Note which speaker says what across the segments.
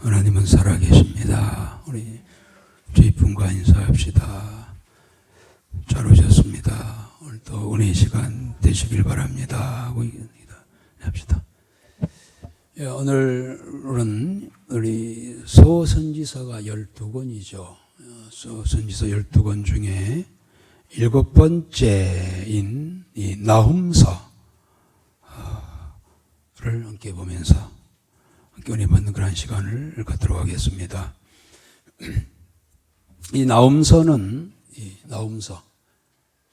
Speaker 1: 하나님은 살아계십니다. 우리 주의품과 인사합시다. 잘 오셨습니다. 오늘도 은혜의 시간 되시길 바랍니다. 하고 합시다. 오늘은 우리 서선지서가 12권이죠. 서선지서 12권 중에 7번째인 이 나훔서를 함께 보면서 함께 은혜 받는 그런 시간을 갖도록 하겠습니다. 이 나훔서는 나훔서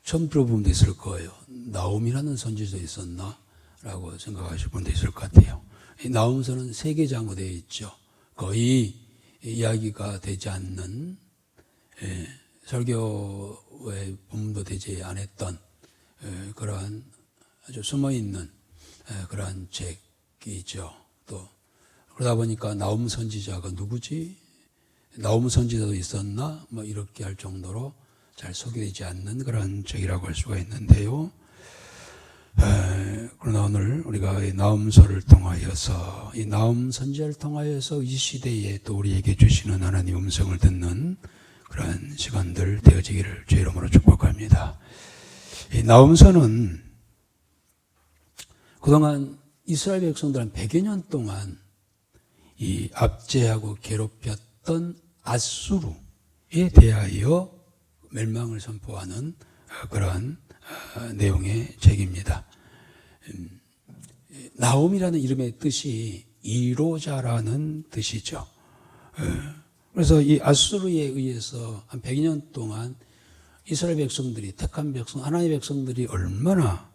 Speaker 1: 처음 들어본 분도 있을 거예요. 나훔이라는 선지서 있었나? 라고 생각하실 분도 있을 것 같아요. 이 나훔서는 3개장으로 되어 있죠. 거의 이야기가 되지 않는, 설교의 본문도 되지 않았던 그러한 아주 숨어있는 그러한 책이죠. 또 그러다 보니까 나훔 선지자가 누구지? 나훔 선지자도 있었나? 뭐 이렇게 할 정도로 잘 소개되지 않는 그런 책이라고 할 수가 있는데요. 그러나 오늘 우리가 이 나훔서를 통하여서, 이 나훔 선지자를 통하여서 이 시대에 또 우리에게 주시는 하나님 음성을 듣는 그런 시간들 되어지기를 주의 이름으로 축복합니다. 이 나훔서는 그동안 이스라엘 백성들 한 100여 년 동안 이 압제하고 괴롭혔던 아수르에 대하여 멸망을 선포하는 그러한 내용의 책입니다. 나홈이라는 이름의 뜻이 이로자라는 뜻이죠. 그래서 이 아수르에 의해서 한 100년 동안 이스라엘 백성들이, 택한 백성, 하나님의 백성들이 얼마나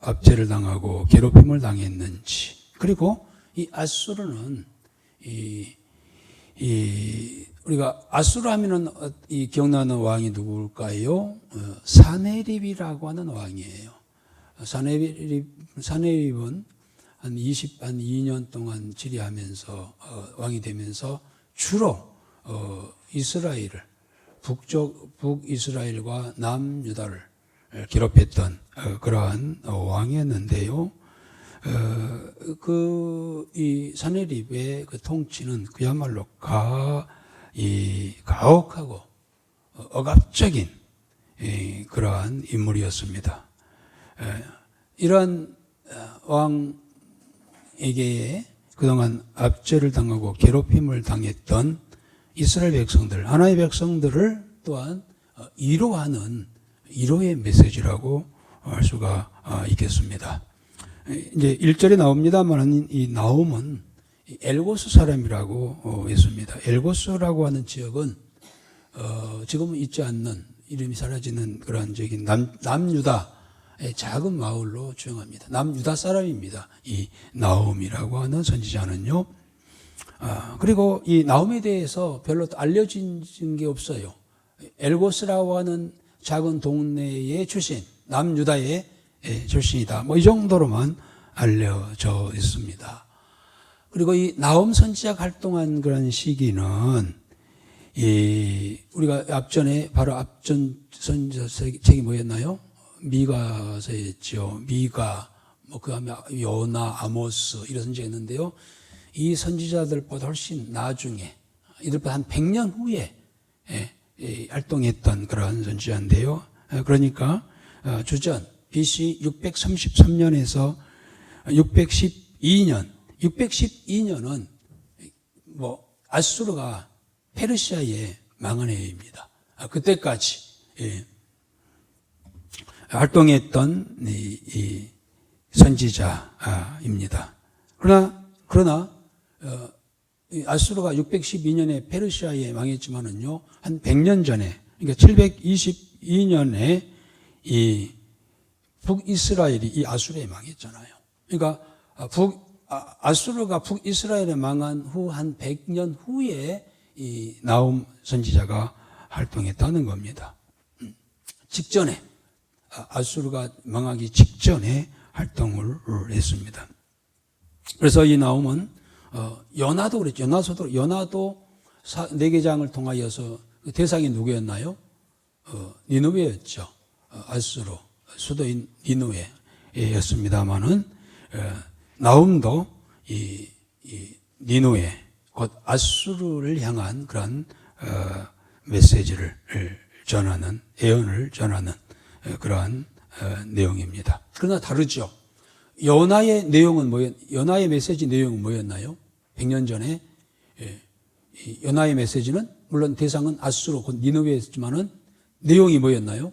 Speaker 1: 압제를 당하고 괴롭힘을 당했는지, 그리고 이 아수르는 우리가 아수르 하면은 이 기억나는 왕이 누구일까요? 사네립이라고 하는 왕이에요. 사네립은 한 2년 동안 지리하면서 왕이 되면서 주로 이스라엘을, 북이스라엘과 남유다를 괴롭혔던 그러한 왕이었는데요. 이 사네립의 그 통치는 그야말로 가혹하고 억압적인 그러한 인물이었습니다. 이러한 왕에게 그동안 압제를 당하고 괴롭힘을 당했던 이스라엘 백성들, 하나님의 백성들을 또한 위로하는 위로의 메시지라고 할 수가 있겠습니다. 이제 1절에 나옵니다만 이 나홈은 엘고스 사람이라고 했습니다. 엘고스라고 하는 지역은 지금은 있지 않는, 이름이 사라지는 그런 저기 남유다의 작은 마을로 주영합니다. 남유다 사람입니다. 이 나홈이라고 하는 선지자는요. 그리고 이 나홈에 대해서 별로 알려진 게 없어요. 엘고스라고 하는 작은 동네의 출신, 남유다의 출신이다. 뭐 이 정도로만 알려져 있습니다. 그리고 이 나홈 선지자가 활동한 그런 시기는 우리가 바로 앞전 선지자 책이 뭐였나요? 미가서였죠. 미가, 뭐 그 다음에 요나, 아모스 이런 선지자가 있는데요. 이 선지자들보다 훨씬 나중에, 이들보다 한 100년 후에 활동했던 그런 선지자인데요. 그러니까 주전 BC 633년에서 612년은 아수르가 페르시아에 망한 해입니다. 그때까지 활동했던 이 선지자입니다. 그러나 아수르가 612년에 페르시아에 망했지만은요, 한 100년 전에, 그러니까 722년에 이 북이스라엘이 이 아수르에 망했잖아요. 그러니까 아수르가 북이스라엘에 망한 후 한 100년 후에 이 나홈 선지자가 활동했다는 겁니다. 직전에, 아수르가 망하기 직전에 활동을 했습니다. 그래서 이 나홈은 연하도 그랬죠. 연하도 4개장을 통하여서 대상이 누구였나요? 니느웨였죠. 아수르 수도인 니느웨였습니다만은 나홈도 이 니누에 곧 아수르를 향한 그런 메시지를 전하는, 예언을 전하는 그러한 내용입니다. 그러나 다르죠. 요나의 내용은 요나의 메시지 내용은 뭐였나요? 100년 전에 요나의 메시지는 물론 대상은 아수르 곧 니느웨였지만은 내용이 뭐였나요?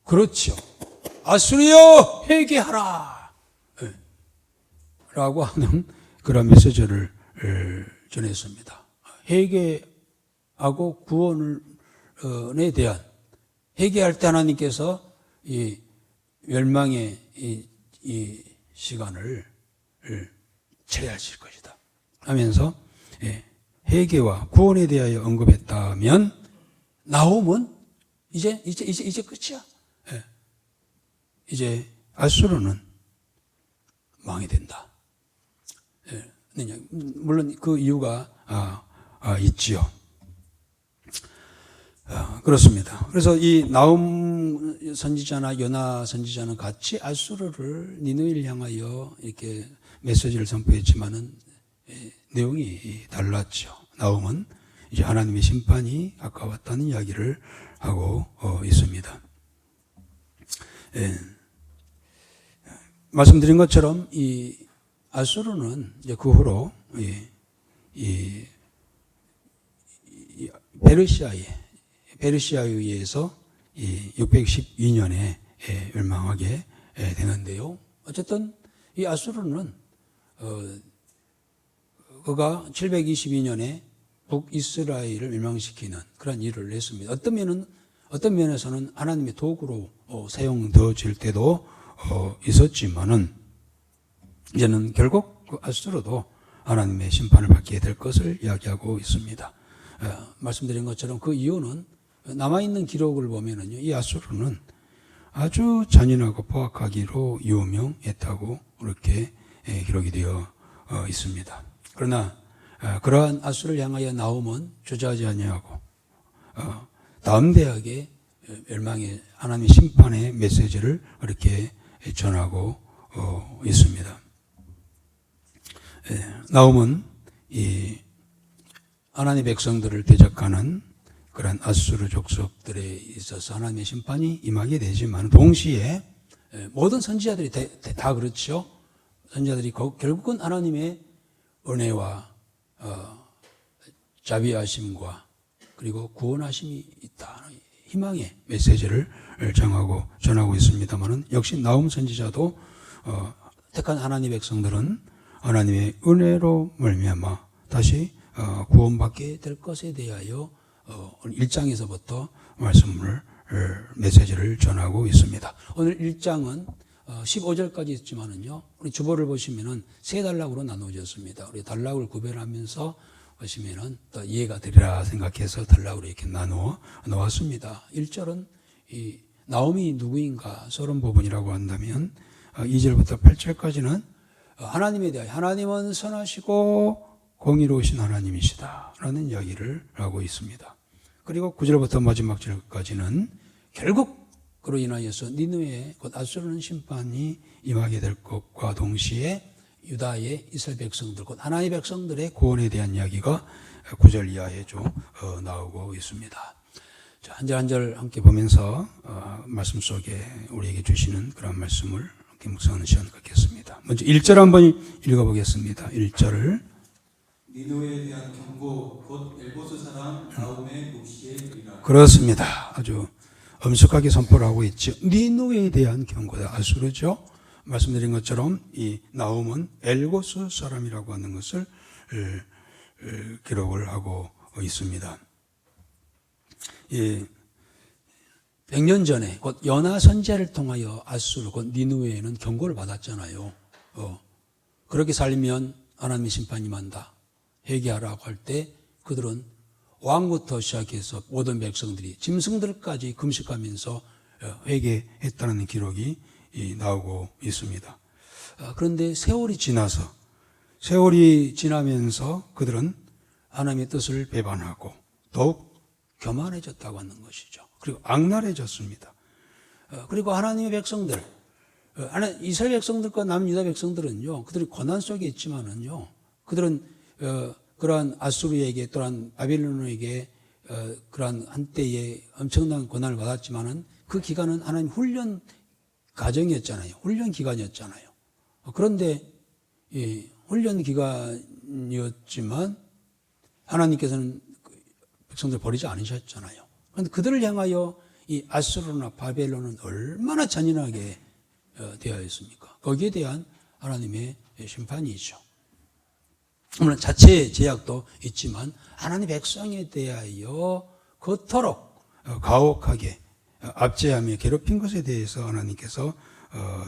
Speaker 1: 그렇죠. 아수르여 회개하라 라고 하는 그런 메시지를 전했습니다. 회개하고 구원에 대한, 회개할 때 하나님께서 이 멸망의 이 시간을 처리하실 것이다 하면서 회개와 구원에 대하여 언급했다면 나홈은 이제 끝이야. 이제 아수르는 망이 된다. 물론 그 이유가 있지요. 그렇습니다. 그래서 이 나홈 선지자나 요나 선지자는 같이 아수르를 니느웨를 향하여 이렇게 메시지를 선포했지만은 내용이 달랐죠. 나홈은 이제 하나님의 심판이 가까웠다는 이야기를 하고 있습니다. 말씀드린 것처럼 이 아수르는 이제 그 후로 이 페르시아에 의해서 612년에 멸망하게 되는데요. 어쨌든 이 아수르는 그가 722년에 북이스라엘을 멸망시키는 그런 일을 했습니다. 어떤 면에서는 하나님의 도구로 사용되어질 때도 있었지만은 이제는 결국 그 아수르도 하나님의 심판을 받게 될 것을 이야기하고 있습니다. 말씀드린 것처럼 그 이유는 남아있는 기록을 보면은요, 이 아수르는 아주 잔인하고 포악하기로 유명했다고 그렇게 기록이 되어 있습니다. 그러나 그러한 아수르를 향하여 나홈은 주저하지 아니하고 다음 대학의 멸망의 하나님의 심판의 메시지를 그렇게 전하고 있습니다. 나홈은 이 하나님의 백성들을 대적하는 그런 아수르 족속들에 있어서 하나님의 심판이 임하게 되지만 동시에 모든 선지자들이 다 그렇죠. 선지자들이 결국은 하나님의 은혜와 자비하심과 그리고 구원하심이 있다. 희망의 메시지를 전하고 있습니다만은 역시 나홈 선지자도 택한 하나님의 백성들은 하나님의 은혜로 말미암아 다시 구원받게 될 것에 대하여 1장에서부터 메시지를 전하고 있습니다. 오늘 1장은 15절까지 있지만은요, 우리 주보를 보시면은 세 단락으로 나누어졌습니다. 우리 단락을 구별하면서 보시면은 또 이해가 되리라 생각해서 단락으로 이렇게 나누어 놓았습니다. 1절은 이 나홈이 누구인가 서론 부분이라고 한다면 2절부터 8절까지는 하나님에 대하여 하나님은 선하시고 공의로우신 하나님이시다 라는 이야기를 하고 있습니다. 그리고 9절부터 마지막 절까지는 결국 그로 인하여서 니느웨 곧 아수르는 심판이 임하게 될 것과 동시에 유다의 이스라엘 백성들 곧 하나님의 백성들의 구원에 대한 이야기가 9절 이하에 좀 나오고 있습니다. 자, 한 절 한 절 함께 보면서 말씀 속에 우리에게 주시는 그런 말씀을 함께 묵상하는 시간을 갖겠습니다. 먼저 1절 한번 읽어보겠습니다. 1절을
Speaker 2: 니느웨에 대한 경고 곧 엘보스 사람 나홈의 묵시에 이르라.
Speaker 1: 그렇습니다. 아주 엄숙하게 선포를 하고 있죠. 니느웨에 대한 경고다. 아수르죠. 말씀드린 것처럼 이 나홈은 엘고스 사람이라고 하는 것을 기록을 하고 있습니다. 100년 전에 곧 요나 선지자를 통하여 아수르 곧 니느웨에는 경고를 받았잖아요. 그렇게 살면 하나님의 심판이 임한다. 회개하라고 할 때 그들은 왕부터 시작해서 모든 백성들이 짐승들까지 금식하면서 회개했다는 기록이 나오고 있습니다. 그런데 세월이 지나면서 그들은 하나님의 뜻을 배반하고 더욱 교만해졌다고 하는 것이죠. 그리고 악랄해졌습니다. 그리고 하나님의 백성들 이스라엘 백성들과 남유다 백성들은요, 그들이 고난 속에 있지만은요, 그들은 그러한 아수르에게 또한 바빌론에게 그러한 한때에 엄청난 고난을 받았지만은 그 기간은 하나님 훈련 과정이었잖아요. 훈련 기간이었잖아요. 그런데 훈련 기간이었지만 하나님께서는 백성들 버리지 않으셨잖아요. 그런데 그들을 향하여 이 아수르나 바벨론은 얼마나 잔인하게 대하였습니까? 거기에 대한 하나님의 심판이죠. 물론 자체의 제약도 있지만 하나님 백성에 대하여 그토록 가혹하게 압제하며 괴롭힌 것에 대해서 하나님께서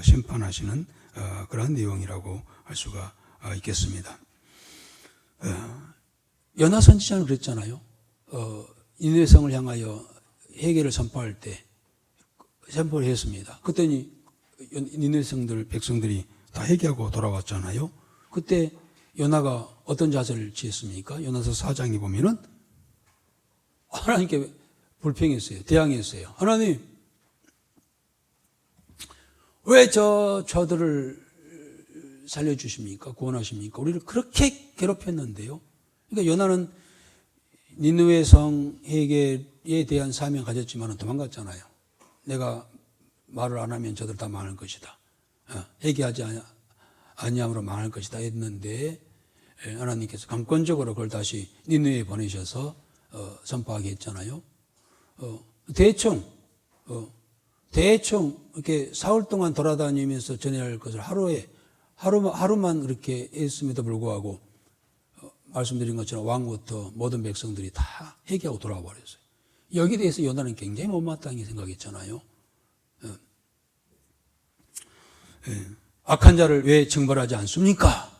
Speaker 1: 심판하시는 그러한 내용이라고 할 수가 있겠습니다. 요나 선지자는 그랬잖아요. 니느웨 성을 향하여 회개를 선포할 때 선포를 했습니다. 그랬더니 니느웨 성들 백성들이 다 회개하고 돌아왔잖아요. 그때 요나가 어떤 자세를 취했습니까? 요나서 4장에 보면은 하나님께 불평했어요. 대항했어요. 하나님, 왜 저들을 살려주십니까? 구원하십니까? 우리를 그렇게 괴롭혔는데요. 그러니까 요나는 니느웨 성 회개에 대한 사명 가졌지만 도망갔잖아요. 내가 말을 안 하면 저들 다 망할 것이다. 회개하지 아니함으로 망할 것이다 했는데 하나님께서 강권적으로 그걸 다시 니느웨에 보내셔서 선포하게 했잖아요. 대충 이렇게 사흘 동안 돌아다니면서 전해야 할 것을 하루만 그렇게 했음에도 불구하고 말씀드린 것처럼 왕부터 모든 백성들이 다 회개하고 돌아와 버렸어요. 여기에 대해서 요나는 굉장히 못마땅히 생각했잖아요. 악한 자를 왜 징벌하지 않습니까?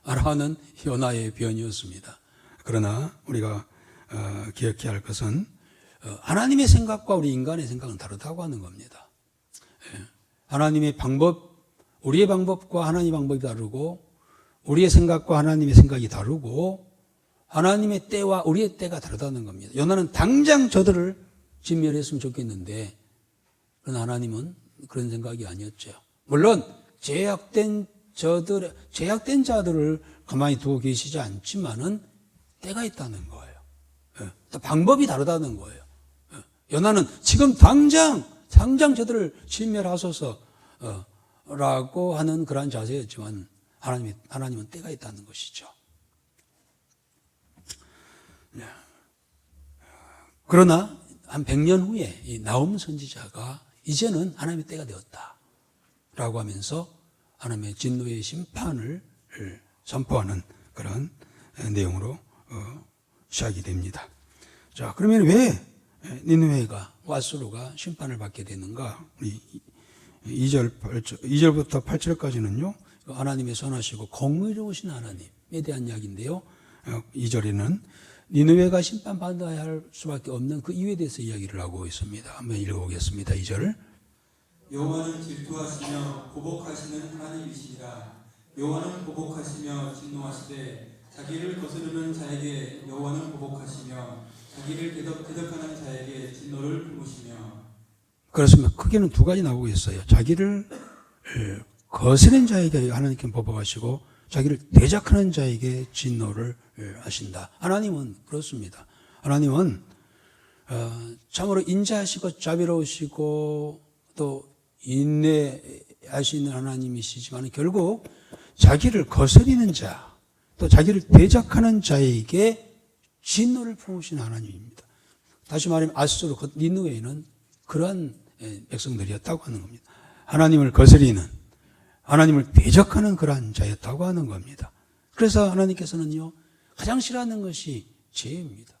Speaker 1: 라는 요나의 변이었습니다. 그러나 우리가 기억해야 할 것은 하나님의 생각과 우리 인간의 생각은 다르다고 하는 겁니다. 하나님의 방법, 우리의 방법과 하나님의 방법이 다르고 우리의 생각과 하나님의 생각이 다르고 하나님의 때와 우리의 때가 다르다는 겁니다. 요나는 당장 저들을 진멸했으면 좋겠는데 그러나 하나님은 그런 생각이 아니었죠. 물론 제약된 자들을 가만히 두고 계시지 않지만은 때가 있다는 거예요. 방법이 다르다는 거예요. 요나는 지금 당장 저들을 진멸하소서 라고 하는 그러한 자세였지만 하나님은 때가 있다는 것이죠. 그러나 한 100년 후에 이 나움 선지자가 이제는 하나님의 때가 되었다라고 하면서 하나님의 진노의 심판을 선포하는 그런 내용으로 시작이 됩니다. 자, 그러면 왜 니느웨가 아수르가 심판을 받게 되는가? 우리 2절부터 8절까지는요. 하나님의 선하시고 공의로우신 하나님에 대한 이야기인데요. 2절에는 니느웨가 심판받아야 할 수밖에 없는 그 이유에 대해서 이야기를 하고 있습니다. 한번 읽어보겠습니다. 2절.
Speaker 2: 여호와는 질투하시며 보복하시는 하나님이시니라. 여호와는 보복하시며 진노하시되 자기를 거스르는 자에게 여호와는 보복하시며 자기를 대적하는 자에게 진노를 품으시며.
Speaker 1: 그렇습니다. 크게는 두 가지 나오고 있어요. 자기를 거스른 자에게 하나님께 보복하시고 자기를 대적하는 자에게 진노를 하신다. 하나님은 그렇습니다. 하나님은 참으로 인자하시고 자비로우시고 또 인내하시는 하나님이시지만 결국 자기를 거스리는 자, 또 자기를 대적하는 자에게 진노를 품으신 하나님입니다. 다시 말하면 아수르, 니느웨는 그러한 백성들이었다고 하는 겁니다. 하나님을 거스리는, 하나님을 대적하는 그러한 자였다고 하는 겁니다. 그래서 하나님께서는요, 가장 싫어하는 것이 죄입니다.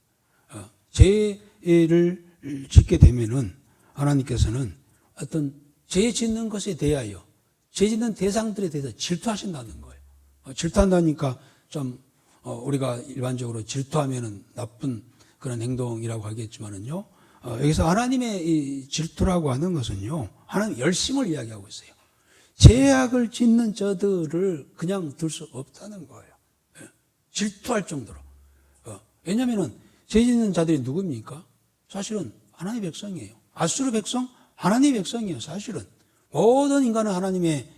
Speaker 1: 죄를 짓게 되면은 하나님께서는 어떤 죄 짓는 것에 대하여, 죄 짓는 대상들에 대해서 질투하신다는 거예요. 질투한다니까 좀 우리가 일반적으로 질투하면은 나쁜 그런 행동이라고 하겠지만은요, 여기서 하나님의 이 질투라고 하는 것은요, 하나님 열심을 이야기하고 있어요. 죄악을 짓는 저들을 그냥 둘 수 없다는 거예요. 질투할 정도로. 왜냐하면은 죄 짓는 자들이 누굽니까? 사실은 하나님의 백성이에요. 아수르 백성? 하나님의 백성이에요. 사실은 모든 인간은 하나님의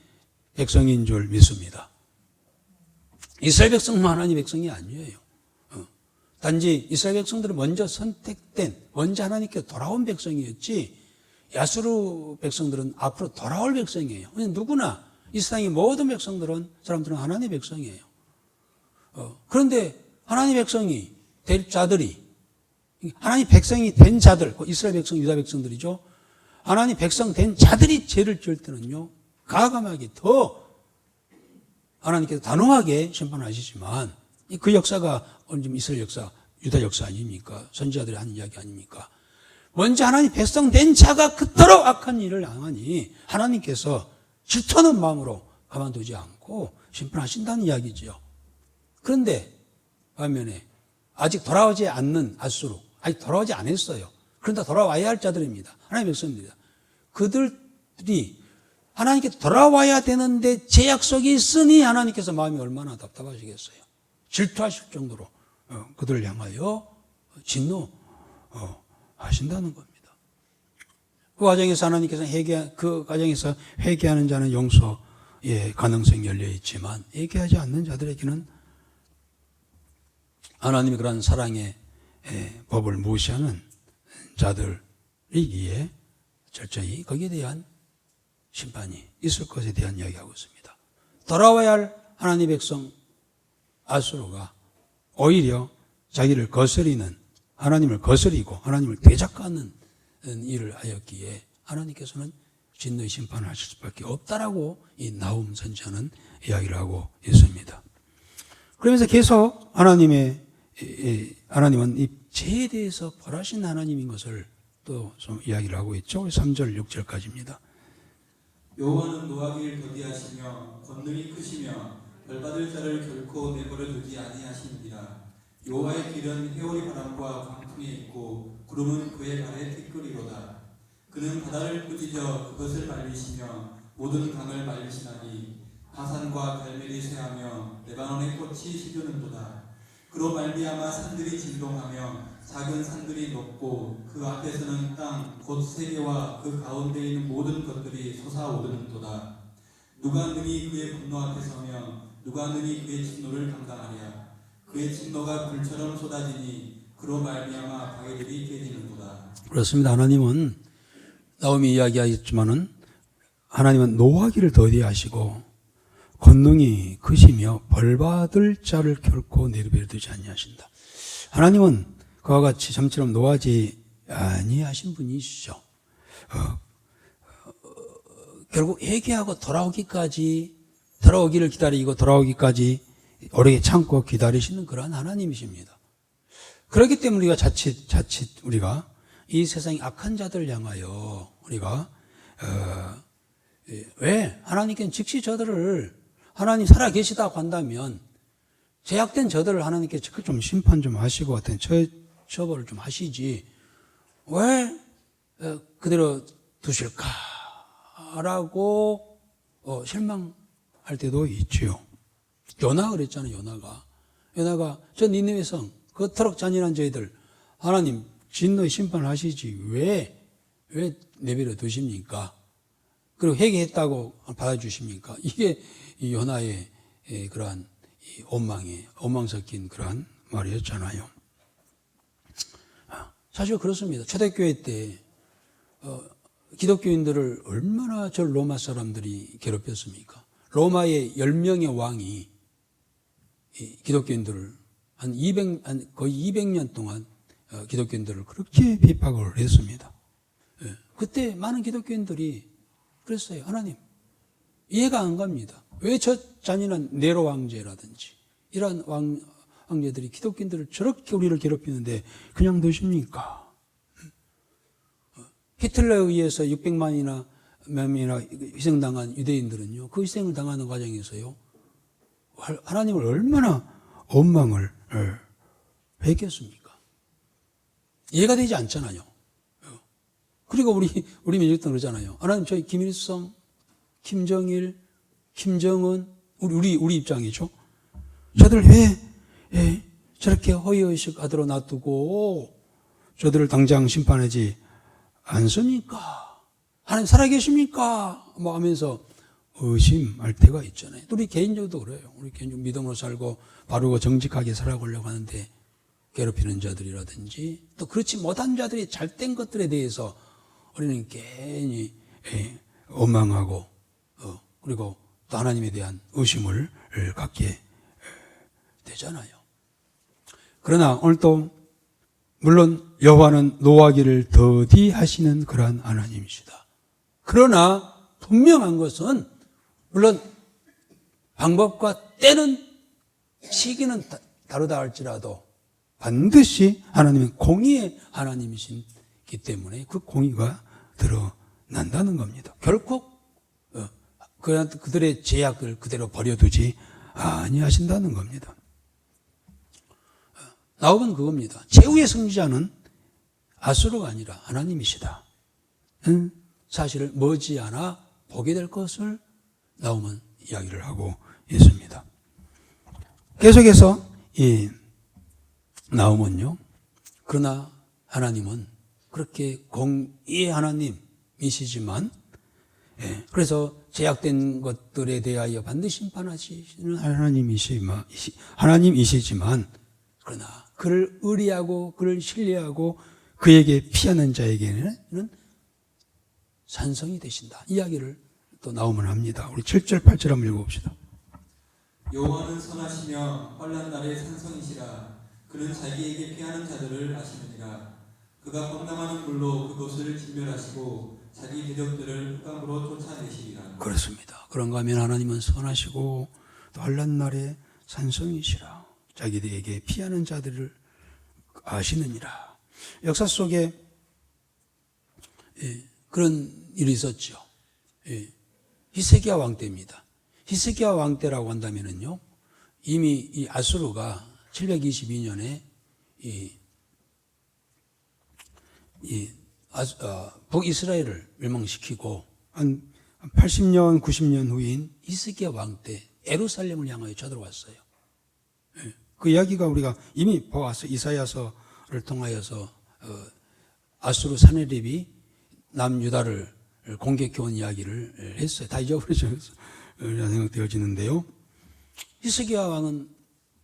Speaker 1: 백성인 줄 믿습니다. 이스라엘 백성만 하나님의 백성이 아니에요. 단지 이스라엘 백성들은 먼저 선택된, 먼저 하나님께 돌아온 백성이었지, 야스루 백성들은 앞으로 돌아올 백성이에요. 누구나 이 세상의 모든 사람들은 하나님의 백성이에요. 그런데 하나님의 백성이 될 자들이, 하나님 백성이 된 자들, 이스라엘 백성, 유다 백성들이죠. 하나님 백성 된 자들이 죄를 지을 때는요, 가감하게 더 하나님께서 단호하게 심판하시지만, 그 역사가 언제 이스라엘 역사, 유다 역사 아닙니까? 선지자들이 하는 이야기 아닙니까? 먼저 하나님 백성 된 자가 그토록 악한 일을 당하니 하나님께서 질투하는 마음으로 가만두지 않고 심판하신다는 이야기죠. 그런데 반면에 아직 돌아오지 않는 아수르, 아직 돌아오지 않았어요. 그런데 돌아와야 할 자들입니다. 하나님의 백성입니다. 그들이 하나님께 돌아와야 되는데 제 약속이 있으니 하나님께서 마음이 얼마나 답답하시겠어요. 질투하실 정도로 그들을 향하여 진노하신다는 겁니다. 그 과정에서 하나님께서 그 과정에서 회개하는 자는 용서의 가능성이 열려 있지만 회개하지 않는 자들에게는 하나님의 그런 사랑의 법을 무시하는 자들이기에 철저히 거기에 대한 심판이 있을 것에 대한 이야기하고 있습니다. 돌아와야 할 하나님의 백성 아수르가 오히려 자기를 거스리는, 하나님을 거스리고 하나님을 대적하는 일을 하였기에 하나님께서는 진노의 심판을 하실 수밖에 없다라고 이 나훔 선지자는 이야기를 하고 있습니다. 그러면서 계속 하나님은 이 죄에 대해서 벌하신 하나님인 것을 또 좀 이야기를 하고 있죠. 3절, 6절까지입니다.
Speaker 2: 여호와는 노하기를 더디하시며 권능이 크시며 벌받을 자를 결코 내버려 두지 아니하시니라. 여호와의 길은 회오리 바람과 광풍에 있고 구름은 그의 발에 티끌이로다. 그는 바다를 꾸짖어 그것을 말리시며 모든 강을 말리시나니 바산과 갈멜이 쇠하며 레바논의 꽃이 시드는도다. 그로 말미암아 산들이 진동하며 작은 산들이 높고 그 앞에서는 땅 곧 세계와 그 가운데 있는 모든 것들이 솟아오르는도다. 누가 능히 그의 분노 앞에 서며 누가 능히 그의 진노를 감당하랴. 그의 진노가 불처럼 쏟아지니 그로 말미암아 바위들이 깨지는도다.
Speaker 1: 그렇습니다. 하나님은 나홈이 이야기하였지만은 하나님은 노하기를 더디하시고 권능이 크시며 벌받을 자를 결코 내버려 두지 아니하신다. 하나님은 그와 같이 잠처럼 노하지 아니하신 분이시죠. 결국 회개하고 돌아오기를 기다리고 돌아오기까지 오래 참고 기다리시는 그러한 하나님이십니다. 그렇기 때문에 우리가 자칫 우리가 이 세상의 악한 자들을 향하여 우리가 왜 하나님께는 즉시 저들을 하나님 살아계시다고 한다면 제약된 저들을 하나님께 좀 심판 좀 하시고 같은 처벌을 좀 하시지 왜 그대로 두실까라고 실망할 때도 있지요. 요나가 그랬잖아요. 요나가 저 니느웨 성 그토록 잔인한 저희들 하나님 진노의 심판을 하시지 왜 내버려 두십니까? 그리고 회개했다고 받아주십니까? 이게 이 요나의 그러한 원망 섞인 그러한 말이었잖아요. 사실 그렇습니다. 초대교회 때 기독교인들을 얼마나 저 로마 사람들이 괴롭혔습니까? 로마의 10명의 왕이 기독교인들을 거의 200년 동안 기독교인들을 그렇게 비박을 했습니다. 그때 많은 기독교인들이 그랬어요. 하나님, 이해가 안 갑니다. 왜 저 잔인한 네로 왕제라든지 이런 왕제들이 기독교인들을 저렇게 우리를 괴롭히는데 그냥 두십니까? 히틀러에 의해서 600만이나 명이나 희생당한 유대인들은요, 그 희생을 당하는 과정에서요, 하나님을 얼마나 원망을 했겠습니까? 이해가 되지 않잖아요. 그리고 우리 민주당 그러잖아요. 하나님, 저희 김일성, 김정일, 김정은, 우리 입장이죠. 저들 왜 저렇게 허위의식 하도록 놔두고 저들을 당장 심판하지 않습니까? 하나님 살아계십니까? 뭐 하면서 의심할 때가 있잖아요. 우리 개인적으로도 그래요. 우리 개인적으로 믿음으로 살고 바르고 정직하게 살아가려고 하는데 괴롭히는 자들이라든지 또 그렇지 못한 자들이 잘된 것들에 대해서 우리는 괜히 원망하고 그리고 또 하나님에 대한 의심을 갖게 되잖아요. 그러나 오늘 또 물론 여호와는 노하기를 더디하시는 그러한 하나님이시다. 그러나 분명한 것은 물론 방법과 때는 시기는 다르다 할지라도 반드시 하나님은 공의의 하나님이시기 때문에 그 공의가 드러난다는 겁니다. 결코 그들의 제약을 그대로 버려두지 아니하신다는 겁니다. 나오면 그겁니다. 최후의 승리자는 아수르가 아니라 하나님이시다. 사실을 머지않아 보게 될 것을 나오면 이야기를 하고 있습니다. 계속해서 이 나오면요. 그러나 하나님은 그렇게 공의의 하나님이시지만 그래서 제약된 것들에 대하여 반드시 심판하시는 하나님이시지만 그러나 그를 의리하고 그를 신뢰하고 그에게 피하는 자에게는 산성이 되신다. 이야기를 또 나오면 합니다. 우리 7절 8절 한번 읽어봅시다.
Speaker 2: 여호와는 선하시며 환난 날에 산성이시라. 그는 자기에게 피하는 자들을 아시느니라. 그가 범람하는 물로 그곳을 진멸하시고 자기 대적들을 흑암으로 쫓아내시리라.
Speaker 1: 그렇습니다. 그런가 하면 하나님은 선하시고 또 환난 날에 산성이시라. 자기들에게 피하는 자들을 아시느니라. 역사 속에 그런 일이 있었죠. 히스기야 왕 때입니다. 히스기야 왕 때라고 한다면은요, 이미 이 아수르가 722년에 북이스라엘을 멸망시키고 한 80년, 90년 후인 히스기야 왕 때 예루살렘을 향하여 쳐들어왔어요. 그 이야기가 우리가 이미 보았어요. 이사야서를 통하여서 아수르 사네립이 남유다를 공격해온 이야기를 했어요. 다 잊어버리죠. 생각되어지는데요. 히스기야 왕은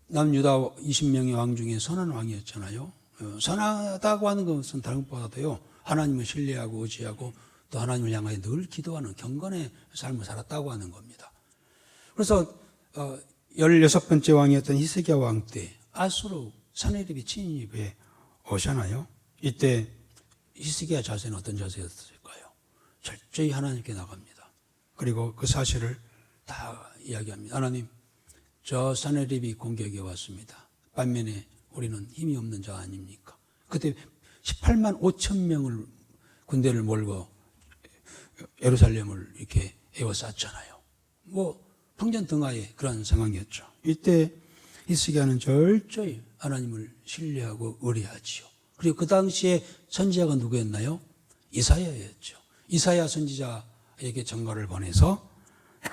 Speaker 1: 남유다 20명의 왕 중에 선한 왕이었잖아요. 선하다고 하는 것은 다른 것보다도요, 하나님을 신뢰하고 의지하고 또 하나님을 향하여 늘 기도하는 경건의 삶을 살았다고 하는 겁니다. 그래서 16번째 왕이었던 히스기야 왕 때 아수르 사네립이 침입해 오잖아요. 이때 히스기야 자세는 어떤 자세였을까요? 철저히 하나님께 나갑니다. 그리고 그 사실을 다 이야기합니다. 하나님, 저 사네립이 공격해 왔습니다. 반면에 우리는 힘이 없는 자 아닙니까? 그때 18만 5천 명을 군대를 몰고 예루살렘을 이렇게 에워쌌잖아요. 풍전등화의 그런 상황이었죠. 이때 히스기야는 철저히 하나님을 신뢰하고 의뢰하지요. 그리고 그 당시에 선지자가 누구였나요? 이사야였죠. 이사야 선지자에게 전가를 보내서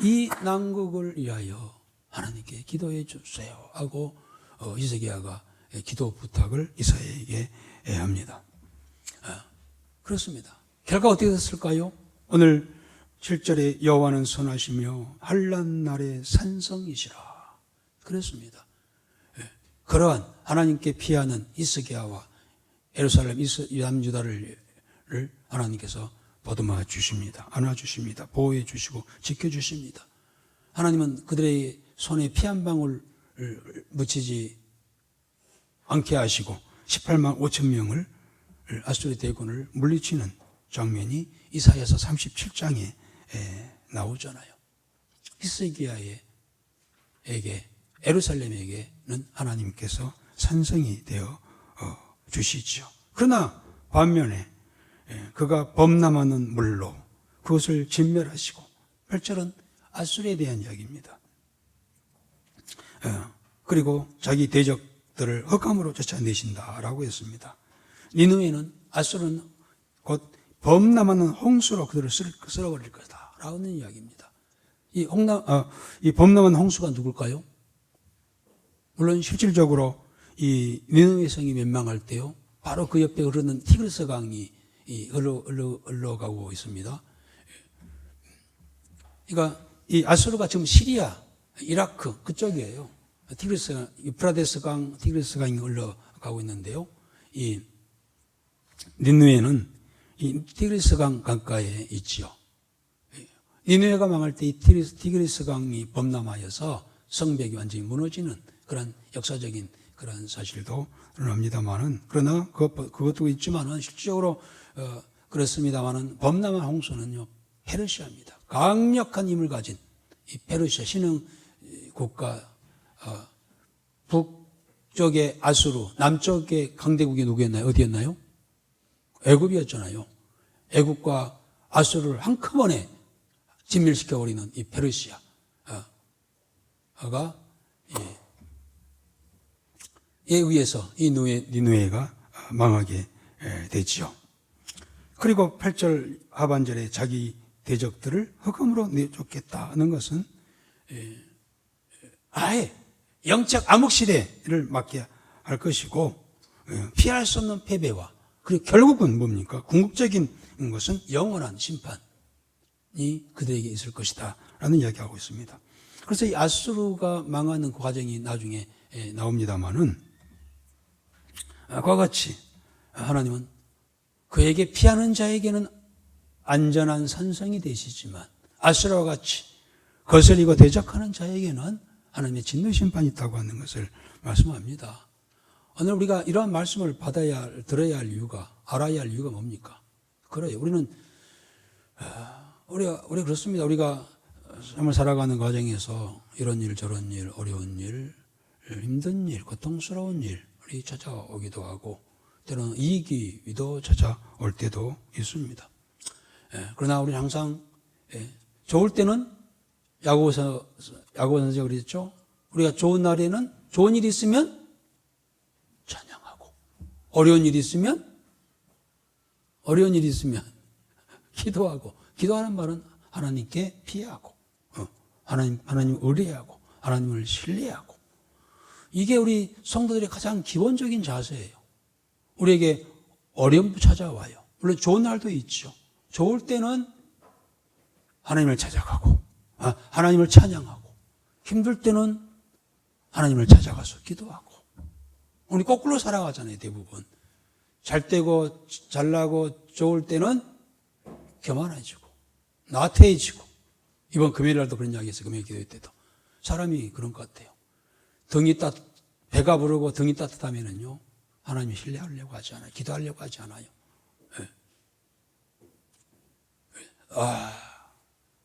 Speaker 1: 이 난국을 위하여 하나님께 기도해 주세요 하고 히스기야가 기도 부탁을 이사야에게 합니다. 그렇습니다. 결과 어떻게 됐을까요? 오늘 7절에 여호와는 선하시며 환난 날에 산성이시라 그랬습니다. 그러한 하나님께 피하는 히스기야와 예루살렘 남유다를 하나님께서 보듬어 주십니다. 안아 주십니다. 보호해 주시고 지켜 주십니다. 하나님은 그들의 손에 피 한 방울 묻히지 않게 하시고 18만 5천 명을 아수르 대군을 물리치는 장면이 이사야서 37장에 나오잖아요. 히스기야에게 예루살렘에게는 하나님께서 산성이 되어 주시죠. 그러나 반면에 그가 범람하는 물로 그것을 진멸하시고 8절은 아수르에 대한 이야기입니다. 그리고 자기 대적들을 흑암으로 쫓아내신다라고 했습니다. 니느웨는 아수르는 곧 범람하는 홍수로 그들을 쓸어버릴 거다라는 이야기입니다. 이 범람한 홍수가 누굴까요? 물론 실질적으로 이 니느웨 성이 멸망할 때요, 바로 그 옆에 흐르는 티그리스 강이 흘러가고 있습니다. 그러니까 이 아수르가 지금 시리아, 이라크 그쪽이에요. 티그리스, 유프라데스 강, 티그리스 강이 흘러가고 있는데요. 이 니느웨는 이 티그리스 강 강가에 있지요. 니느웨가 망할 때 이 티그리스 강이 범람하여서 성벽이 완전히 무너지는 그런 역사적인 그런 사실도 합니다만은, 그러나 그것도 있지만은 실질적으로 그렇습니다만은 범람한 홍수는요 페르시아입니다. 강력한 힘을 가진 이 페르시아 신흥 국가, 북쪽의 아수르, 남쪽의 강대국이 누구였나요? 어디였나요? 애굽이었잖아요. 애굽과 아수르를 한꺼번에 진멸시켜버리는 이 페르시아가 에 의해서 이 니느웨가 망하게 되지요. 그리고 8절 하반절에 자기 대적들을 흑암으로 내쫓겠다는 것은 아예 영적 암흑시대를 맞게 할 것이고, 피할 수 없는 패배와, 그리고 결국은 뭡니까? 궁극적인 것은 영원한 심판이 그들에게 있을 것이다 라는 이야기하고 있습니다. 그래서 이 아수르가 망하는 그 과정이 나중에 나옵니다만은, 그와 같이 하나님은 그에게 피하는 자에게는 안전한 산성이 되시지만 아수르와 같이 거슬리고 대적하는 자에게는 하나님의 진노 심판이 있다고 하는 것을 말씀합니다. 오늘 우리가 이러한 말씀을 들어야 할 이유가, 알아야 할 이유가 뭡니까? 그래요. 우리가 그렇습니다. 우리가 삶을 살아가는 과정에서 이런 일, 저런 일, 어려운 일, 힘든 일, 고통스러운 일이 찾아오기도 하고, 때로는 이기도 찾아올 때도 있습니다. 그러나 우리는 항상 좋을 때는 야고보 선생가 그랬죠. 우리가 좋은 날에는 좋은 일이 있으면 찬양하고, 어려운 일이 있으면 기도하고, 기도하는 말은 하나님께 피하고, 하나님 의뢰하고, 하나님을 신뢰하고, 이게 우리 성도들의 가장 기본적인 자세예요. 우리에게 어려움도 찾아와요. 물론 좋은 날도 있죠. 좋을 때는 하나님을 찾아가고, 하나님을 찬양하고, 힘들 때는 하나님을 찾아가서 기도하고. 우리 거꾸로 살아가잖아요, 대부분. 잘 되고 잘나고 좋을 때는 교만해지고 나태해지고, 이번 금요일날도 그런 이야기 했어요. 금요일 기도회 때도 사람이 그런 것 같아요. 배가 부르고 등이 따뜻하면은요 하나님 신뢰하려고 하지 않아요. 기도하려고 하지 않아요.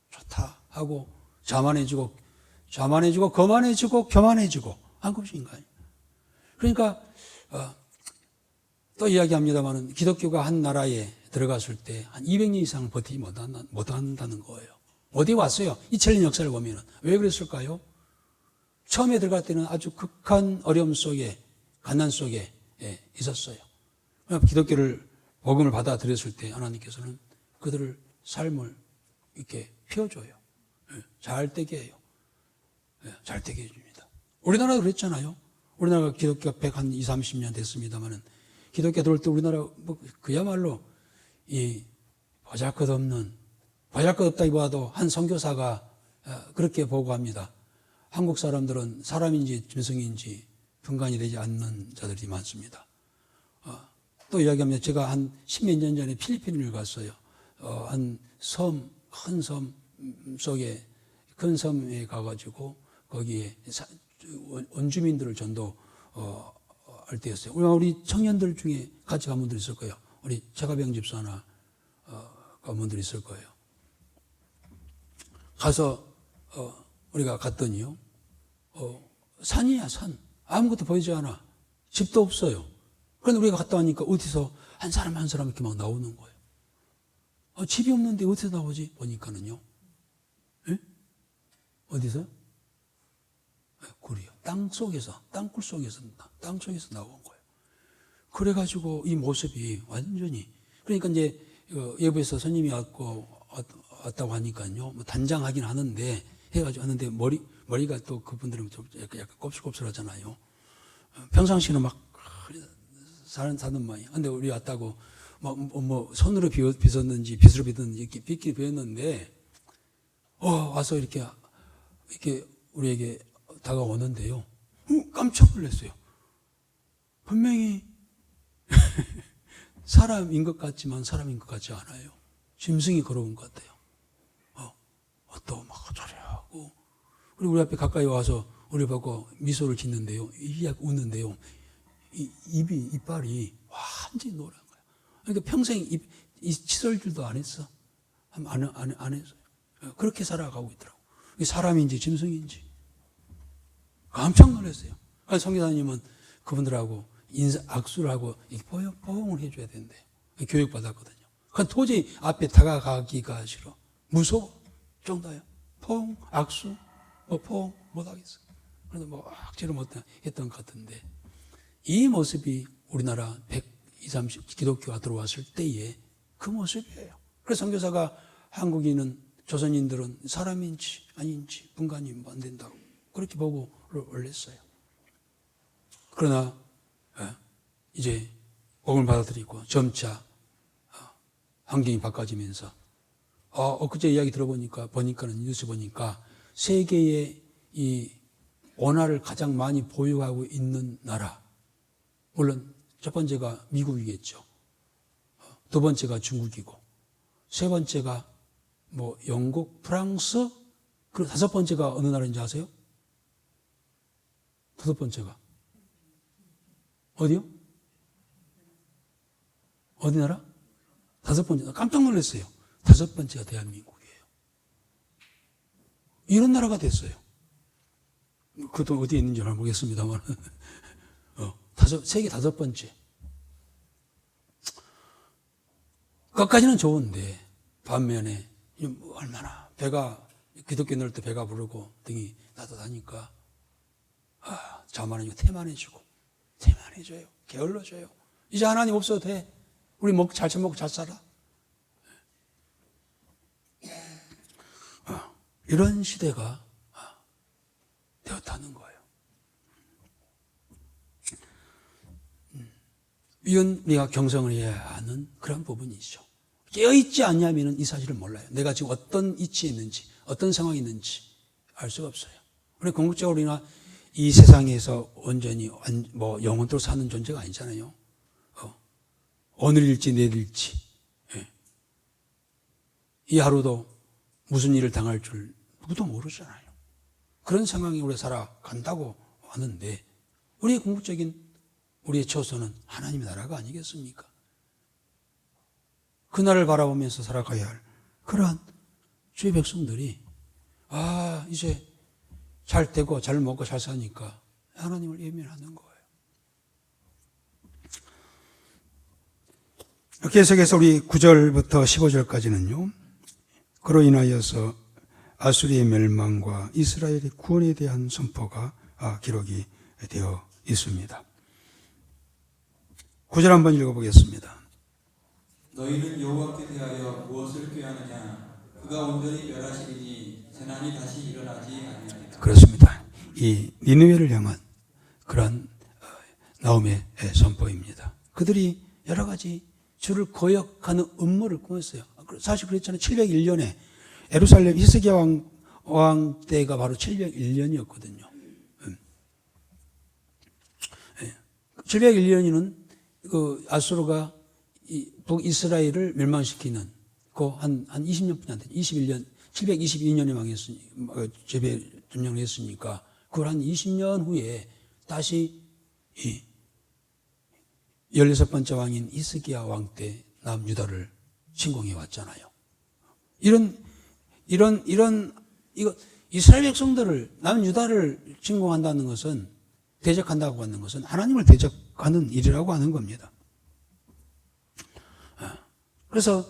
Speaker 1: 좋다 하고 자만해지고 거만해지고 교만해지고 한 것인가요? 그러니까 또 이야기합니다만은 기독교가 한 나라에 들어갔을 때 한 200년 이상을 버티지 못한다는 거예요. 어디 왔어요? 2000년 역사를 보면은. 왜 그랬을까요? 처음에 들어갈 때는 아주 극한 어려움 속에, 가난 속에 있었어요. 기독교를, 복음을 받아들였을 때 하나님께서는 그들을 삶을 이렇게 피워줘요. 잘 되게 해요. 잘 되게 해줍니다. 우리나라도 그랬잖아요. 우리나라가 기독교가 120, 30년 됐습니다만은, 기독교 들어올 때 우리나라 그야말로 이 보잘것없다기보다도 한 선교사가 그렇게 보고합니다. 한국 사람들은 사람인지 짐승인지 분간이 되지 않는 자들이 많습니다. 또 이야기하면 제가 한 10몇 년 전에 필리핀을 갔어요. 한 섬, 큰 섬 속에, 큰 섬에 가가지고 거기에 원주민들을 전도할 때였어요. 우리 청년들 중에 같이 간 분들 있을 거예요. 우리 최가병 집사나 간 분들 있을 거예요. 가서 우리가 갔더니요, 산이야, 산. 아무것도 보이지 않아. 집도 없어요. 그런데 우리가 갔다 오니까 어디서 한 사람 한 사람 이렇게 막 나오는 거예요. 집이 없는데 어디서 나오지? 보니까는요. 어디서? 굴이요. 땅굴 속에서 나온 거예요. 그래가지고 이 모습이 완전히, 그러니까 이제 예부에서 스님이 왔다고 하니까요, 뭐 단장하긴 하는데, 해가지고 하는데 머리가 또 그분들은 좀 약간 곱슬곱슬하잖아요. 평상시는 막 사는 모양이에요. 근데 우리 왔다고 뭐 손으로 빗었는지 빗으로 빗었는지 이렇게 빗길 빗었는데 와서 이렇게 우리에게 다가오는데요. 깜짝 놀랐어요. 분명히 사람인 것 같지만 사람인 것 같지 않아요. 짐승이 걸어온 것 같아요. 또 막 저래하고, 그리고 우리 앞에 가까이 와서 우리 보고 미소를 짓는데요. 웃는데요. 이빨이 완전히 노란 거예요. 그러니까 평생 이 치솔질도 안 했어. 안 했어요. 그렇게 살아가고 있더라고. 이게 사람인지 짐승인지. 깜짝 놀랐어요. 그래서 성교사님은 그분들하고 악수를 하고 포옹을 해줘야 된대요. 교육받았거든요. 그건 도저히 앞에 다가가기가 싫어. 무서워. 정도야. 포옹, 악수, 포옹 못하겠어. 그래서 악지를 못했던 것 같은데, 이 모습이 우리나라 120, 30 기독교가 들어왔을 때의 그 모습이에요. 그래서 선교사가 한국인은, 조선인들은 사람인지 아닌지 분간이 안 된다고 그렇게 보고를 올렸어요. 그러나 이제 복음을 받아들이고 점차 환경이 바꿔지면서 엊그제 이야기 보니까는 뉴스 보니까 세계의 이 원화를 가장 많이 보유하고 있는 나라, 물론 첫 번째가 미국이겠죠. 두 번째가 중국이고, 세 번째가 영국, 프랑스, 그리고 다섯 번째가 어느 나라인지 아세요? 다섯 번째가 어디요? 어디 나라? 다섯 번째. 깜짝 놀랐어요. 다섯 번째가 대한민국이에요. 이런 나라가 됐어요. 그것도 어디에 있는지 잘 모르겠습니다만. 세계 다섯 번째. 그것까지는 좋은데, 반면에, 얼마나, 기독교 넣을 때 배가 부르고 등이 따뜻하니까, 자만해지고, 태만해져요. 게을러져요. 이제 하나님 없어도 돼. 우리 잘 처먹고 잘 살아. 이런 시대가 되었다는 거예요. 이건 우리가 경성을 해야 하는 그런 부분이죠. 깨어있지 않냐면 이 사실을 몰라요. 내가 지금 어떤 위치에 있는지, 어떤 상황에 있는지 알 수가 없어요. 우리 궁극적으로 우리가 이 세상에서 온전히 영원토록 사는 존재가 아니잖아요. 오늘일지 내일일지, 이 하루도 무슨 일을 당할 줄 누구도 모르잖아요. 그런 상황에 우리가 살아간다고 하는데, 우리의 궁극적인 우리의 처소는 하나님의 나라가 아니겠습니까? 그 나라를 바라보면서 살아가야 할 그러한 주의 백성들이 이제 잘 되고 잘 먹고 잘 사니까 하나님을 예면하는 거예요. 계속해서 우리 9절부터 15절까지는요. 그로 인하여서 아수리의 멸망과 이스라엘의 구원에 대한 선포가 기록이 되어 있습니다. 9절 한번 읽어보겠습니다.
Speaker 2: 너희는 여호와께 대하여 무엇을 꾀하느냐? 그가 온전히 멸하시리니 재난이 다시 일어나지 아니하리라.
Speaker 1: 그렇습니다. 이 니느웨를 향한 그런 나홈의 선포입니다. 그들이 여러 가지 주를 거역하는 음모를 꾸몄어요. 사실 그랬잖아요. 701년에 예루살렘 히스기야 왕 때가 바로 701년이었거든요. 701년이면 그 아수르가 북이스라엘을 멸망시키는 한 20년뿐이 안 되죠. 21년, 722년에 재배 점령을 했으니까 그걸 한 20년 후에 다시 16번째 왕인 히스기야 왕 때 남유다를 침공해 왔잖아요. 이스라엘 백성들을, 남유다를 침공한다는 것은, 대적한다고 하는 것은 하나님을 대적하는 일이라고 하는 겁니다. 그래서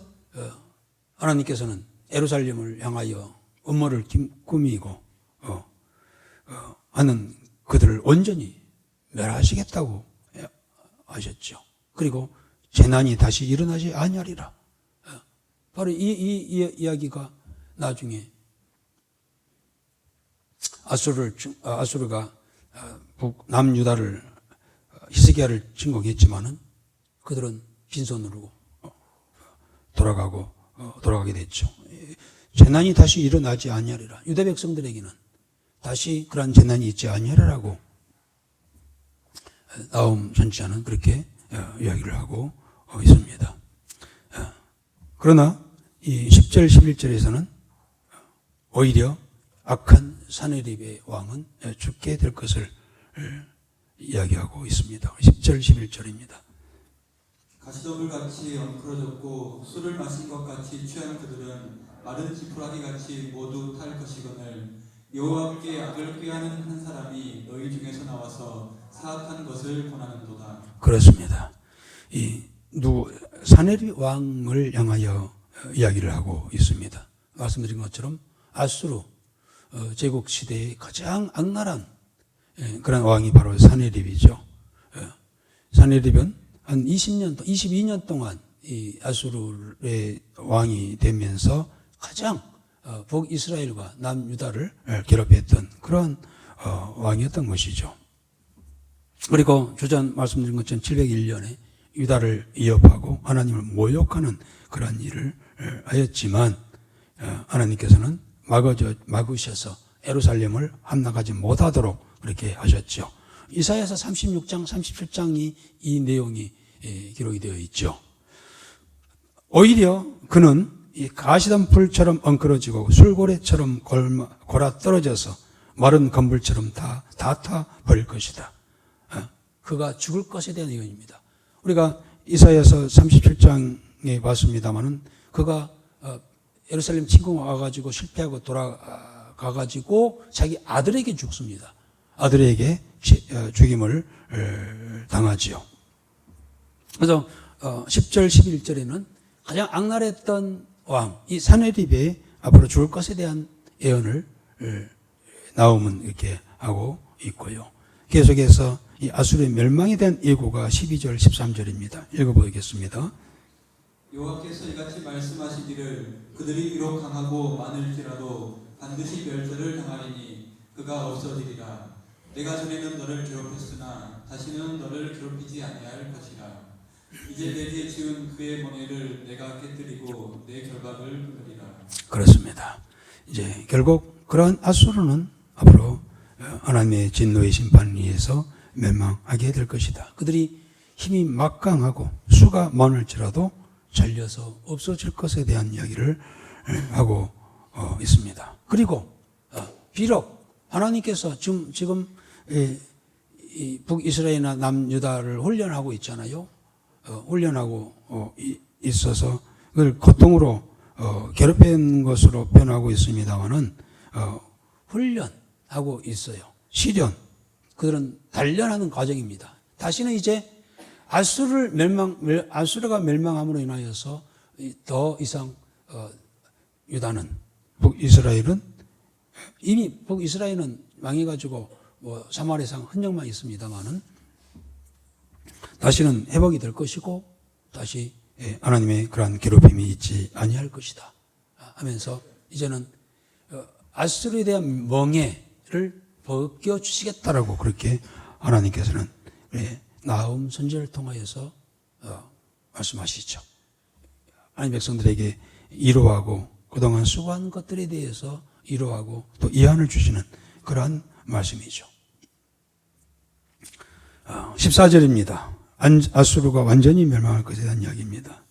Speaker 1: 하나님께서는 예루살렘을 향하여 음모를 꾸미고 하는 그들을 온전히 멸하시겠다고 하셨죠. 그리고 재난이 다시 일어나지 아니하리라. 바로 이 이야기가 나중에 아수르가 남유다를 히스기야를 침공했지만은 그들은 빈손으로 돌아가게 됐죠. 재난이 다시 일어나지 아니하리라. 유대 백성들에게는 다시 그러한 재난이 있지 아니하리라고 나훔 선지자는 그렇게 이야기를 하고 있습니다. 그러나 이 10절 11절에서는 오히려 악한 사네립의 왕은 죽게 될 것을 이야기하고 있습니다. 10절 11절입니다.
Speaker 2: 가시덤불같이 엉클어졌고 술을 마신 것 같이 취한 그들은 마른 지푸라기같이 모두 탈 것이거늘 여호와께 악을 꾀하는 한 사람이 너희 중에서 나와서 사악한 것을 권하는도다.
Speaker 1: 그렇습니다. 이 사네립 왕을 향하여 이야기를 하고 있습니다. 말씀드린 것처럼 아수르 제국 시대의 가장 악랄한 그런 왕이 바로 사네립이죠. 사네립은 한 22년 동안 이 아수르의 왕이 되면서 가장 북이스라엘과 남유다를 괴롭혔던 그런 왕이었던 것이죠. 그리고 주전 말씀드린 것처럼 701년에 유다를 위협하고 하나님을 모욕하는 그런 일을 하였지만 하나님께서는 막으셔서 예루살렘을 함락하지 못하도록 그렇게 하셨죠. 이사야서 36장, 37장이 이 내용이 기록이 되어 있죠. 오히려 그는 이 가시덤불처럼 엉클어지고 술고래처럼 골아 떨어져서 마른 건불처럼 다 타버릴 것이다. 그가 죽을 것에 대한 예언입니다. 우리가 이사야서 37장에 봤습니다마는 그가 예루살렘 침공에 와가지고 실패하고 돌아가가지고 자기 아들에게 죽습니다. 아들에게 죽임을 당하지요. 그래서 10절 11절에는 가장 악랄했던 왕, 이 사네립의 앞으로 죽을 것에 대한 예언을 나움은 이렇게 하고 있고요. 계속해서 이 아수르의 멸망에 대한 예고가 12절 13절입니다. 읽어보겠습니다.
Speaker 2: 여호와께서 이같이 말씀하시기를 그들이 비록 강하고 많을지라도 반드시 멸절을 당하리니 그가 없어지리라. 내가 전에는 너를 괴롭혔으나 다시는 너를 괴롭히지 아니할 것이라. 이제 내게 지은 그의 mon해를 내가 깨뜨리고 내 결박을 끊으리라.
Speaker 1: 그렇습니다. 이제 결국 그러한 아수르는 앞으로 하나님의 진노의 심판에 의해서 멸망하게 될 것이다. 그들이 힘이 막강하고 수가 많을지라도 잘려서 없어질 것에 대한 이야기를 하고 있습니다. 그리고 비록 하나님께서 지금 북이스라엘이나 남유다를 훈련하고 있잖아요. 훈련하고 있어서 그걸 고통으로 괴롭히는 것으로 표현하고 있습니다만은 훈련하고 있어요. 시련, 그들은 단련하는 과정입니다. 다시는 이제 아수르가 멸망함으로 인하여서 더 이상 유다는 북이스라엘은 이미 북이스라엘은 망해가지고 뭐 사마리아상 흔적만 있습니다만은 다시는 회복이 될 것이고 다시 하나님의 그러한 괴롭힘이 있지 아니할 것이다 하면서 이제는 아수르에 대한 멍에를 벗겨 주시겠다라고 그렇게 하나님께서는 나훔 선지자를 통하여서 말씀하시죠. 하나님 백성들에게 위로하고 그동안 수고한 것들에 대해서 위로하고 또 위안을 주시는 그러한 말씀이죠. 14절입니다. 아수르가 완전히 멸망할 것에 대한 이야기입니다.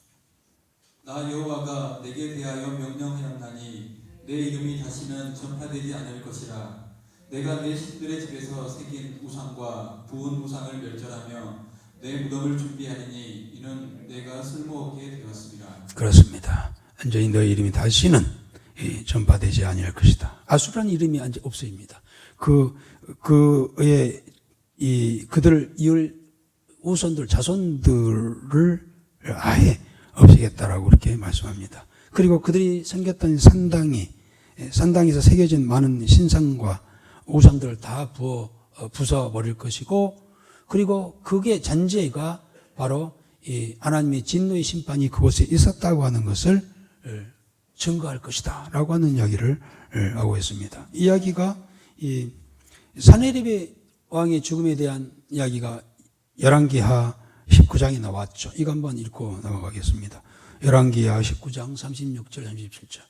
Speaker 2: 나 여호와가 내게 대하여 명령하였나니 내 이름이 다시는 전파되지 않을 것이라. 내가 내 신들의 집에서 새긴 우상과 부은 우상을 멸절하며 내 무덤을 준비하리니 이는 내가 쓸모없게 되었습니다.
Speaker 1: 그렇습니다. 완전히 너의 이름이 다시는 전파되지 아니할 것이다. 아수르라는 이름이 이제 없어집니다. 그들을 이을 우손들, 자손들을 아예 없애겠다라고 그렇게 말씀합니다. 그리고 그들이 생겼던 산당에서 새겨진 많은 신상과 우상들을 다 부숴버릴 것이고, 그리고 그게 잔재가 바로 이 하나님의 진노의 심판이 그곳에 있었다고 하는 것을 증거할 것이다 라고 하는 이야기를 하고 있습니다. 이야기가 이 사네립의 왕의 죽음에 대한 이야기가 열왕기하 19장에 나왔죠. 이거 한번 읽고 넘어가겠습니다. 열왕기하 19장 36절 37절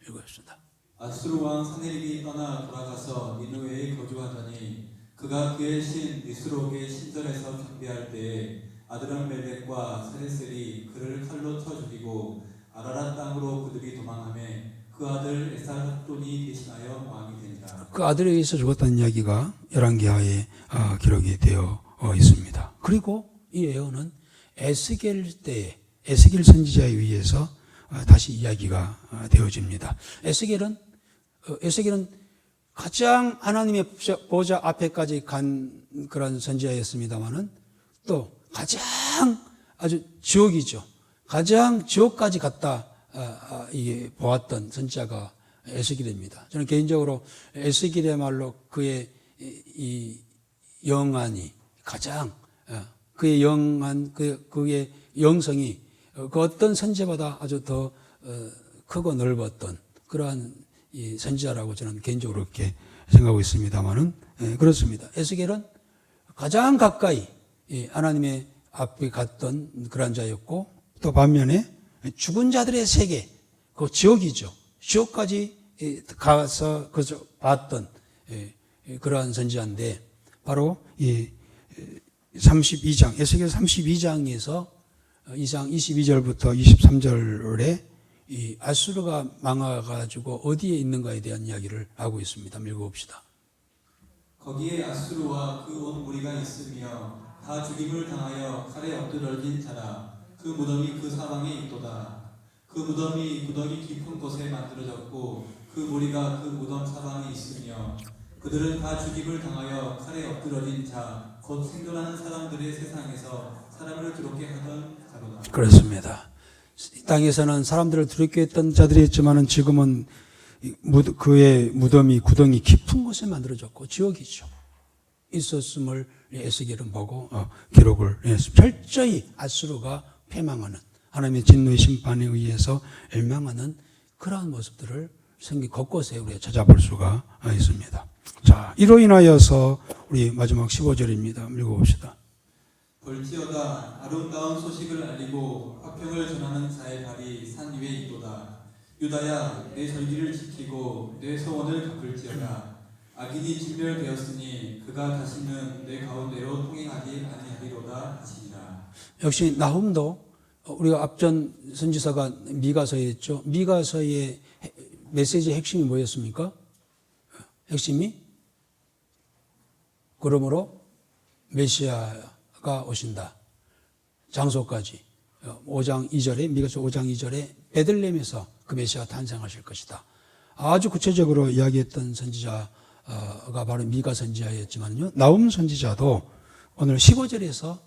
Speaker 1: 읽어봅시다.
Speaker 2: 아수르 왕 사네립이 떠나 돌아가서 니느웨에 거주하더니 그가 그의 신 니스록의 신전에서 경배할 때에 아드람멜렉과 사레셀이 그를 칼로 쳐 죽이고 아라랏 땅으로 그들이 도망하매 그 아들 에살핫돈이 대신하여 왕이 되니라.
Speaker 1: 그 아들에 의해서 죽었다는 이야기가 열왕기하에 기록이 되어 있습니다. 그리고 이 예언은 에스겔 때에 에스겔 선지자에 의해서 다시 이야기가 되어집니다. 에스겔은 가장 하나님의 보좌 앞에까지 간 그런 선지자였습니다만은 또 가장 아주 지옥이죠. 가장 지옥까지 갔다 이게 보았던 선지자가 에스겔입니다. 저는 개인적으로 에스겔의 말로 그의 이 영안이 가장 그의 영안 그의 영성이 그 어떤 선지자보다 아주 더 크고 넓었던 그러한 이 선지자라고 저는 개인적으로 그렇게 생각하고 있습니다만은 그렇습니다. 에스겔은 가장 가까이 하나님의 앞에 갔던 그런 자였고 또 반면에 죽은 자들의 세계 그 지옥이죠. 지옥까지 가서 그저 봤던 그러한 선지자인데 바로 이 32장 에스겔 32장에서 2장 22절부터 23절에 이 아수르가 망해가지고 어디에 있는가에 대한 이야기를 하고 있습니다. 읽어봅시다.
Speaker 2: 거기에 아수르와 그 온 무리가 있으며 다 죽임을 당하여 칼에 엎드러진 자라. 그 무덤이 그 사방에 있도다. 그 무덤이 무덤이 깊은 곳에 만들어졌고 그 무리가 그 무덤 사방에 있으며 그들은 다 죽임을 당하여 칼에 엎드러진 자, 곧 생존하는 사람들의 세상에서 사람을 두렵게 하던 자로다.
Speaker 1: 그렇습니다. 이 땅에서는 사람들을 두렵게 했던 자들이었지만은 지금은 그의 무덤이 구덩이 깊은 곳에 만들어졌고 지옥이죠. 있었음을 에스겔은 보고 기록을 했습니다. 철저히 아수르가 패망하는 하나님의 진노의 심판에 의해서 멸망하는 그러한 모습들을 성경 곳곳에 우리가 찾아볼 수가 있습니다. 자, 이로 인하여서 우리 마지막 15절입니다. 읽어봅시다.
Speaker 2: 볼지어다 아름다운 소식을 알리고 화평을 전하는 자의 발이 산 위에 있도다. 유다야 내 절기를 지키고 내 소원을 갚을지어다. 악인이 진멸되었으니 그가 다시는 내 가운데로 통행하지 아니하리로다 하시니라.
Speaker 1: 역시 나훔도 우리가 앞전 선지서가 미가서였죠. 미가서의 메시지의 핵심이 뭐였습니까? 핵심이 그러므로 메시아가 오신다. 장소까지 5장 2절에 미가서 5장 2절에 베들레헴에서 그 메시아가 탄생하실 것이다. 아주 구체적으로 이야기했던 선지자가 바로 미가 선지자였지만요. 나훔 선지자도 오늘 15절에서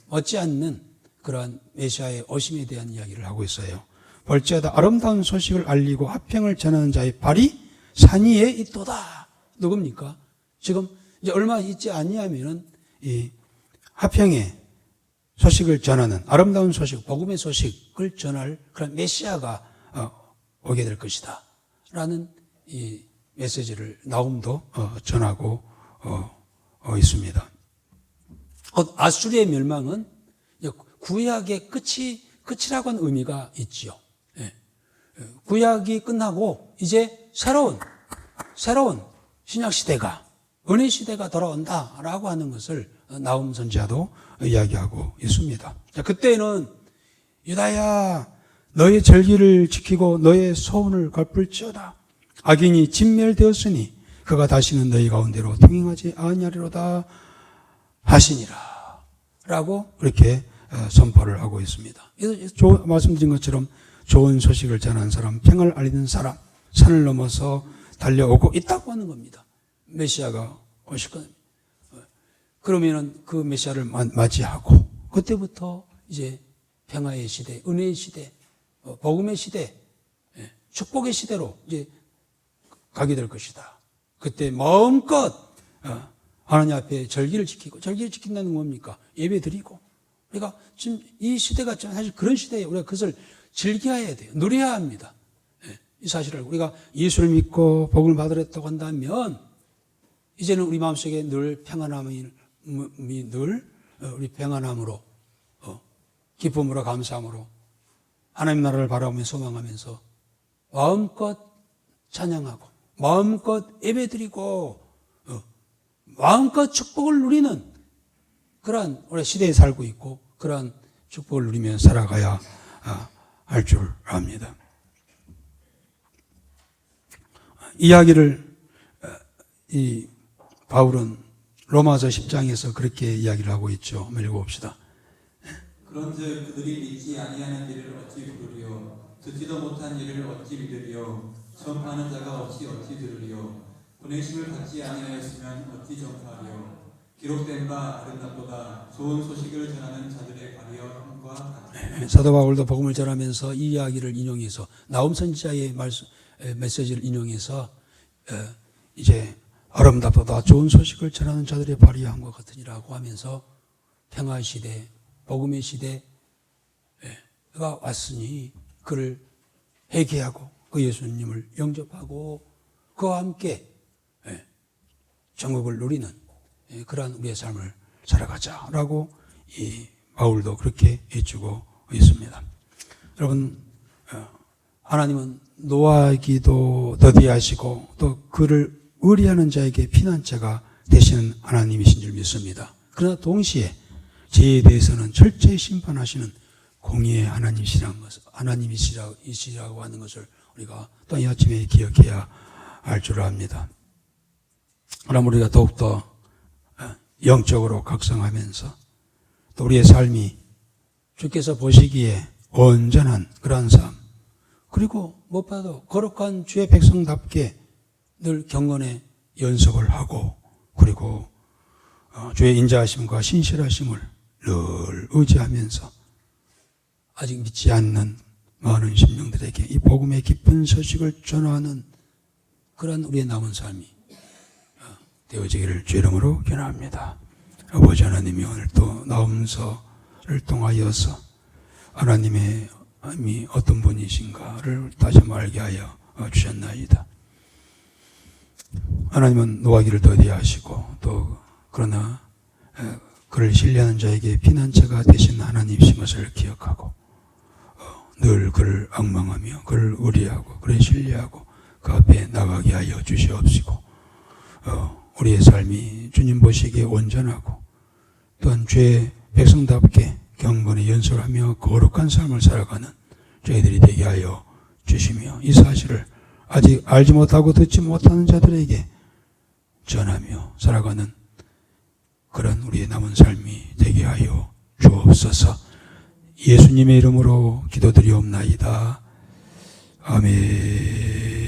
Speaker 1: 못지않는 그러한 메시아의 오심에 대한 이야기를 하고 있어요. 볼지어다 아름다운 소식을 알리고 화평을 전하는 자의 발이 산 위에 있도다. 누굽니까? 지금 이제 얼마 있지 아니하면은 이 화평의 소식을 전하는 아름다운 소식, 복음의 소식을 전할 그런 메시아가 오게 될 것이다. 라는 이 메시지를 나훔도 전하고 있습니다. 아수르의 멸망은 구약의 끝이라고 하는 의미가 있지요. 구약이 끝나고 이제 새로운 신약 시대가 은혜 시대가 돌아온다라고 하는 것을 나훔 선지자도 이야기하고 있습니다. 그때는 유다야 너의 절기를 지키고 너의 소원을 갚을지어다. 악인이 진멸되었으니 그가 다시는 너희 가운데로 통행하지 아니하리로다 하시니라 라고 그렇게 선포를 하고 있습니다. 말씀드린 것처럼 좋은 소식을 전하는 사람, 평을 알리는 사람, 산을 넘어서 달려오고 있다고 하는 겁니다. 메시아가 오실 겁니다. 그러면은 그 메시아를 맞이하고 그때부터 이제 평화의 시대, 은혜의 시대, 복음의 시대, 축복의 시대로 이제 가게 될 것이다. 그때 마음껏 하나님 앞에 절기를 지키고, 절기를 지킨다는 건 뭡니까? 예배 드리고. 우리가 지금 이 시대가 사실 그런 시대에 우리가 그것을 즐겨야 돼요. 누려야 합니다. 이 사실을 우리가 예수를 믿고 복음을 받으랬다고 한다면 이제는 우리 마음속에 늘 평안함이 늘 우리 평안함으로 기쁨으로 감사함으로 하나님 나라를 바라보며 소망하면서 마음껏 찬양하고 마음껏 예배드리고 마음껏 축복을 누리는 그러한 우리 시대에 살고 있고 그러한 축복을 누리며 살아가야 할 줄 압니다. 이야기를 이 바울은 로마서 10장에서 그렇게 이야기를 하고 있죠. 한번 읽어봅시다.
Speaker 2: 그런즉 그들이 믿지 아니하는 일을 어찌 부르리요 듣지도 못한 일을 어찌 믿으리요 전파하는 자가 어찌 들으리요 보내심을 받지 아니하였으면 어찌 전파하리요 기록된 바 아름답도다 좋은 소식을 전하는 자들의 발이여 함과 같으니.
Speaker 1: 사도 바울도 복음을 전하면서 이 이야기를 인용해서 나움 선지자의 메시지를 인용해서 이제 아름답도다 좋은 소식을 전하는 자들의 발이 함과 같으니라고 하면서 평화의 시대, 복음의 시대가 왔으니 그를 회개하고 그 예수님을 영접하고 그와 함께 천국을 누리는 그러한 우리의 삶을 살아가자라고 이 바울도 그렇게 해주고 있습니다. 여러분, 하나님은 노하기도 더디하시고 또 그를 의리하는 자에게 피난처가 되시는 하나님이신 줄 믿습니다. 그러나 동시에 죄에 대해서는 철저히 심판하시는 공의의 하나님이시라고 하는 것을 우리가 또 이 아침에 기억해야 할 줄 압니다. 그럼 우리가 더욱더 영적으로 각성하면서 또 우리의 삶이 주께서 보시기에 온전한 그러한 삶, 그리고 무엇보다도 거룩한 주의 백성답게 늘 경건의 연습을 하고 그리고 주의 인자하심과 신실하심을 늘 의지하면서 아직 믿지 않는 많은 심령들에게 이 복음의 깊은 소식을 전하는 그런 우리의 남은 삶이 되어지기를 주 이름으로 기원합니다. 아버지 하나님이 오늘 또 나음서를 통하여서 하나님의 어떤 분이신가를 다시 한번 알게 하여 주셨나이다. 하나님은 노하기를 더디하시고 또 그러나 그를 신뢰하는 자에게 피난처가 되신 하나님이신 것을 기억하고 늘 그를 앙망하며 그를 의리하고 그를 신뢰하고 그 앞에 나가게 하여 주시옵시고 우리의 삶이 주님 보시기에 온전하고 또한 죄의 백성답게 경건의 연설하며 거룩한 삶을 살아가는 저희들이 되게 하여 주시며 이 사실을 아직 알지 못하고 듣지 못하는 자들에게 전하며 살아가는 그런 우리의 남은 삶이 되게 하여 주옵소서. 예수님의 이름으로 기도드리옵나이다. 아멘.